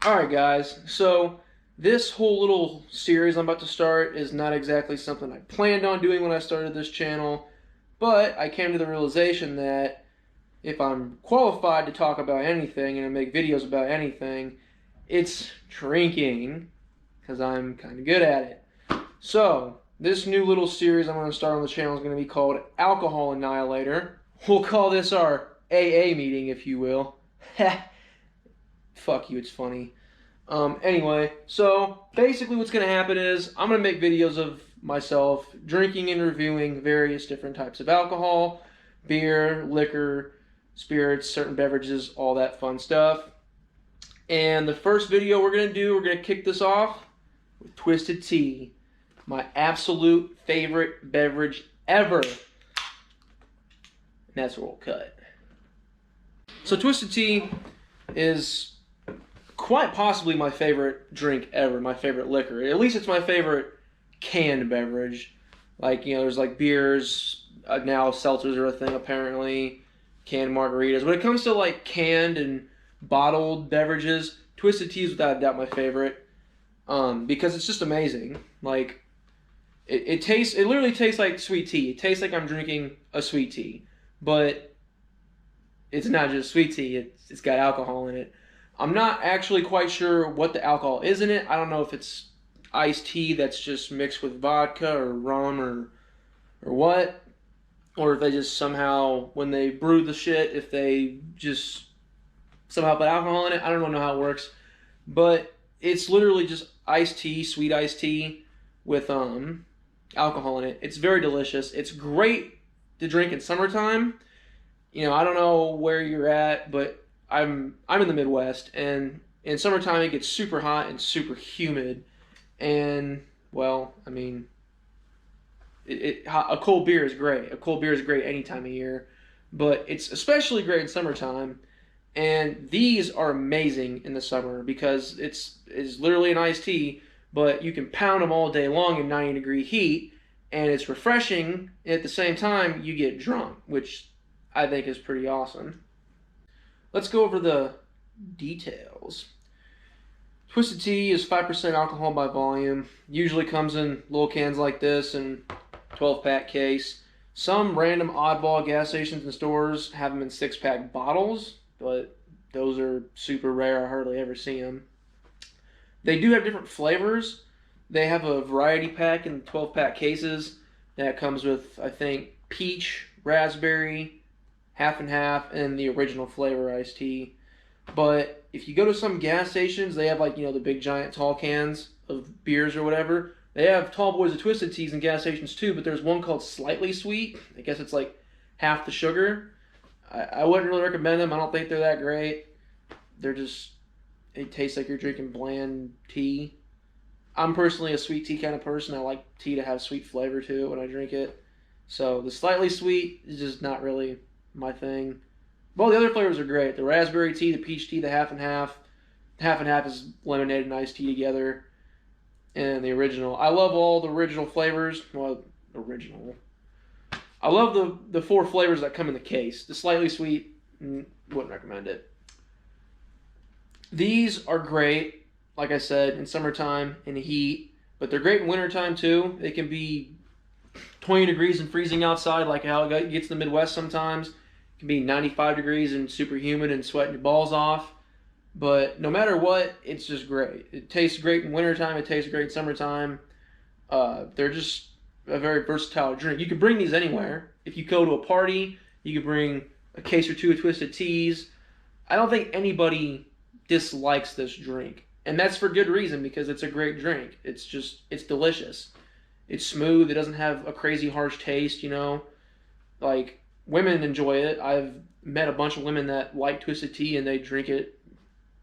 Alright guys, so this whole little series I'm about to start is not exactly something I planned on doing when I started this channel, but I came to the realization that if I'm qualified to talk about anything and to make videos about anything, it's drinking, because I'm kind of good at it. So, this new little series I'm going to start on the channel is going to be called Alcohol Annihilator. We'll call this our AA meeting, if you will. Fuck you, it's funny. Anyway, so basically what's going to happen is I'm going to make videos of myself drinking and reviewing various different types of alcohol, beer, liquor, spirits, certain beverages, all that fun stuff. And the first video we're going to kick this off with Twisted Tea, my absolute favorite beverage ever. And that's where we'll cut. So Twisted Tea is quite possibly my favorite drink ever, my favorite liquor. At least it's my favorite canned beverage. Like, you know, there's like beers, now seltzers are a thing apparently, canned margaritas. When it comes to like canned and bottled beverages, Twisted Tea is without a doubt my favorite, because it's just amazing. Like, it literally tastes like sweet tea. It tastes like I'm drinking a sweet tea, but it's not just sweet tea, it's got alcohol in it. I'm not actually quite sure what the alcohol is in it. I don't know if it's iced tea that's just mixed with vodka or rum or what. Or if they just somehow, when they brew the shit, if they just somehow put alcohol in it. I don't know how it works. But it's literally just iced tea, sweet iced tea with alcohol in it. It's very delicious. It's great to drink in summertime. You know, I don't know where you're at, but I'm in the Midwest, and in summertime it gets super hot and super humid, and well, I mean, a cold beer is great. A cold beer is great any time of year, but it's especially great in summertime. And these are amazing in the summer because it's literally an iced tea, but you can pound them all day long in 90-degree heat, and it's refreshing. And at the same time, you get drunk, which I think is pretty awesome. Let's go over the details. Twisted Tea is 5% alcohol by volume. Usually comes in little cans like this and 12-pack case. Some random oddball gas stations and stores have them in 6-pack bottles, but those are super rare. I hardly ever see them. They do have different flavors. They have a variety pack in 12-pack cases that comes with, I think, peach, raspberry, half and half, and the original flavor iced tea. But if you go to some gas stations, they have, like, you know, the big giant tall cans of beers or whatever. They have tall boys of Twisted Teas in gas stations too, but there's one called Slightly Sweet. I guess it's like half the sugar. I wouldn't really recommend them. I don't think they're that great. They're just, it tastes like you're drinking bland tea. I'm personally a sweet tea kind of person. I like tea to have sweet flavor to it when I drink it. So the Slightly Sweet is just not really my thing. Well, the other flavors are great. The raspberry tea, the peach tea, the half and half. Half and half is lemonade and iced tea together. And the original. I love all the original flavors. Well, original. I love the 4 flavors that come in the case. The Slightly Sweet, wouldn't recommend it. These are great, like I said, in summertime, in the heat. But they're great in wintertime too. They can be 20 degrees and freezing outside, like how it gets in the Midwest sometimes. It can be 95 degrees and super humid and sweating your balls off. But no matter what, it's just great. It tastes great in wintertime. It tastes great in summertime. They're just a very versatile drink. You can bring these anywhere. If you go to a party, you can bring a case or two of Twisted Teas. I don't think anybody dislikes this drink. And that's for good reason, because it's a great drink. It's delicious. It's smooth. It doesn't have a crazy harsh taste, you know. Like, women enjoy it. I've met a bunch of women that like Twisted Tea and they drink it.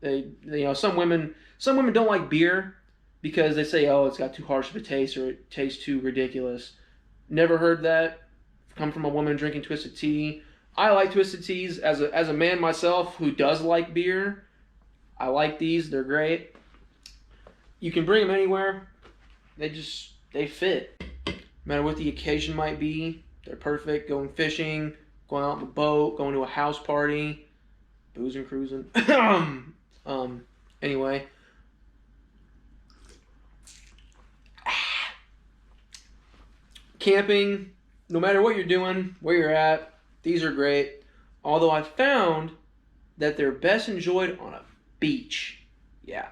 You know, some women don't like beer because they say, oh, it's got too harsh of a taste or it tastes too ridiculous. Never heard that come from a woman drinking Twisted Tea. I like Twisted Teas as a man myself who does like beer. I like these. They're great. You can bring them anywhere. They fit. No matter what the occasion might be, they're perfect. Going fishing, going out on the boat, going to a house party, boozing, cruising. Anyway, camping, no matter what you're doing, where you're at, these are great. Although I found that they're best enjoyed on a beach. Yeah.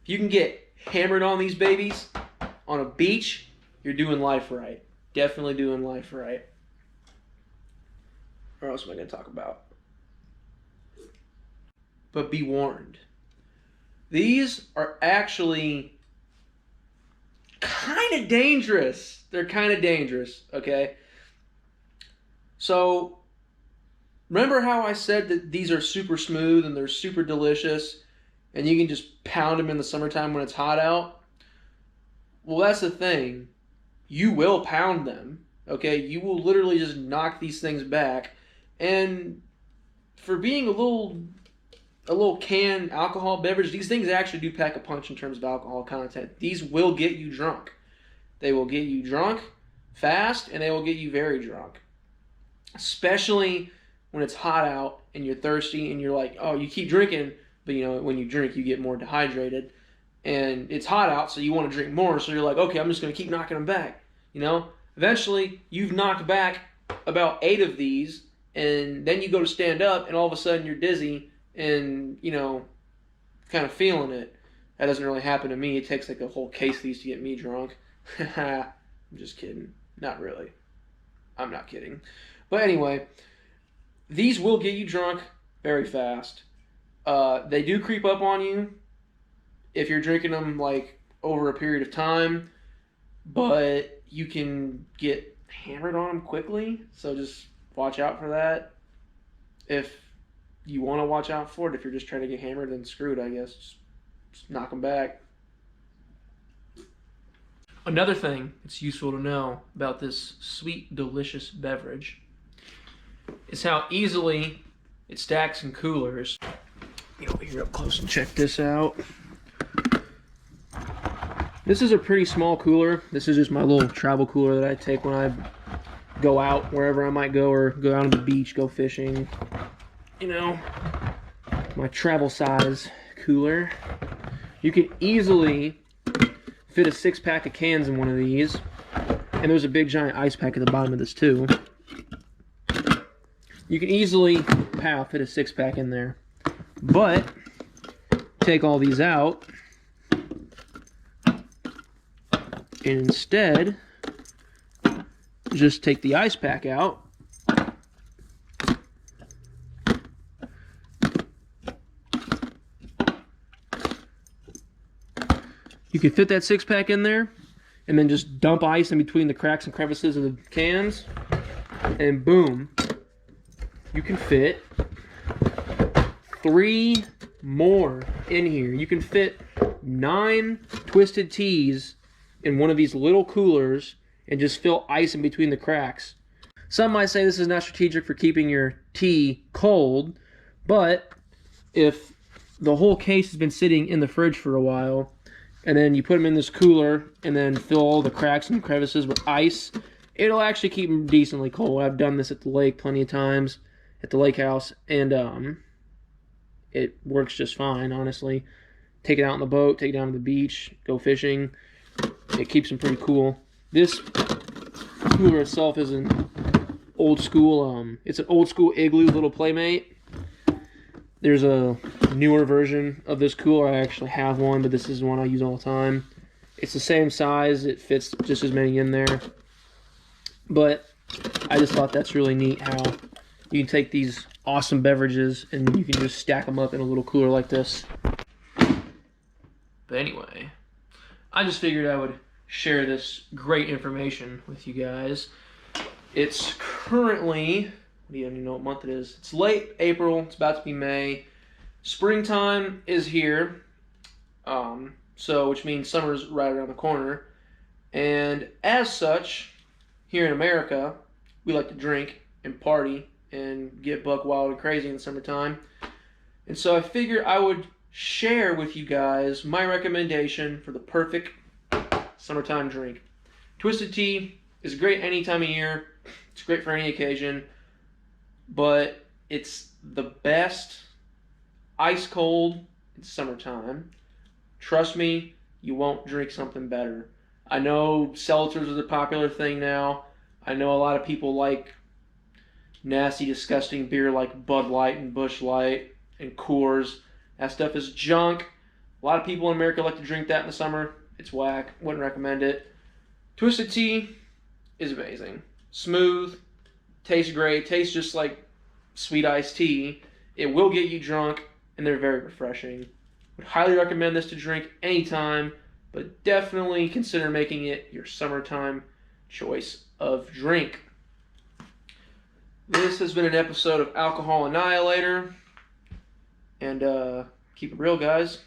If you can get hammered on these babies on a beach, you're doing life right. Definitely doing life right. Or else am I going to talk about? But be warned. These are actually kind of dangerous. They're kind of dangerous, okay? So, remember how I said that these are super smooth and they're super delicious and you can just pound them in the summertime when it's hot out? Well, that's the thing. You will pound them, okay? You will literally just knock these things back. And for being a little canned alcohol beverage, these things actually do pack a punch in terms of alcohol content. These will get you drunk. They will get you drunk fast, and they will get you very drunk. Especially when it's hot out and you're thirsty and you're like, oh, you keep drinking, but when you drink, you get more dehydrated. And it's hot out, so you want to drink more, so you're like, okay, I'm just going to keep knocking them back. Eventually, you've knocked back about 8 of these, and then you go to stand up, and all of a sudden you're dizzy and, kind of feeling it. That doesn't really happen to me. It takes like a whole case of these to get me drunk. I'm just kidding. Not really. I'm not kidding. But anyway, these will get you drunk very fast. They do creep up on you if you're drinking them like over a period of time, but you can get hammered on them quickly, so just watch out for that. If you want to watch out for it, if you're just trying to get hammered, then screw it, I guess. Just knock them back. Another thing that's useful to know about this sweet, delicious beverage is how easily it stacks in coolers. Get over here up close and check this out. This is a pretty small cooler. This is just my little travel cooler that I take when I go out, wherever I might go, or go out on the beach, go fishing. My travel size cooler. You can easily fit a 6-pack of cans in one of these. And there's a big giant ice pack at the bottom of this too. You can easily, fit a 6-pack in there. But, take all these out. And instead, just take the ice pack out. You can fit that 6-pack in there, and then just dump ice in between the cracks and crevices of the cans, and boom, you can fit 3 more in here. You can fit 9 Twisted Teas in one of these little coolers and just fill ice in between the cracks. Some might say this is not strategic for keeping your tea cold, but if the whole case has been sitting in the fridge for a while, and then you put them in this cooler and then fill all the cracks and crevices with ice, it'll actually keep them decently cold. I've done this at the lake plenty of times, at the lake house, and it works just fine, honestly. Take it out on the boat, take it down to the beach, go fishing. It keeps them pretty cool. This cooler itself is an old school, it's an old school Igloo little Playmate. There's a newer version of this cooler. I actually have one, but this is the one I use all the time. It's the same size. It fits just as many in there. But I just thought that's really neat how you can take these awesome beverages and you can just stack them up in a little cooler like this. But anyway, I just figured I would share this great information with you guys. It's currently, I don't even know what month it is. It's late April. It's about to be May. Springtime is here, which means summer's right around the corner. And as such, here in America, we like to drink and party and get buck wild and crazy in the summertime. And so I figured I would share with you guys my recommendation for the perfect summertime drink. Twisted Tea is great any time of year. It's great for any occasion. But it's the best ice cold It's summertime. Trust me, you won't drink something better. I know seltzers is a popular thing now. I know a lot of people like nasty, disgusting beer like Bud Light and Busch Light and Coors. That stuff is junk. A lot of people in America like to drink that in the summer. It's whack. Wouldn't recommend it. Twisted tea is amazing. Smooth. Tastes great. Tastes just like sweet iced tea. It will get you drunk, and they're very refreshing. Would highly recommend this to drink anytime, but definitely consider making it your summertime choice of drink. This has been an episode of Alcohol Annihilator, and keep it real, guys.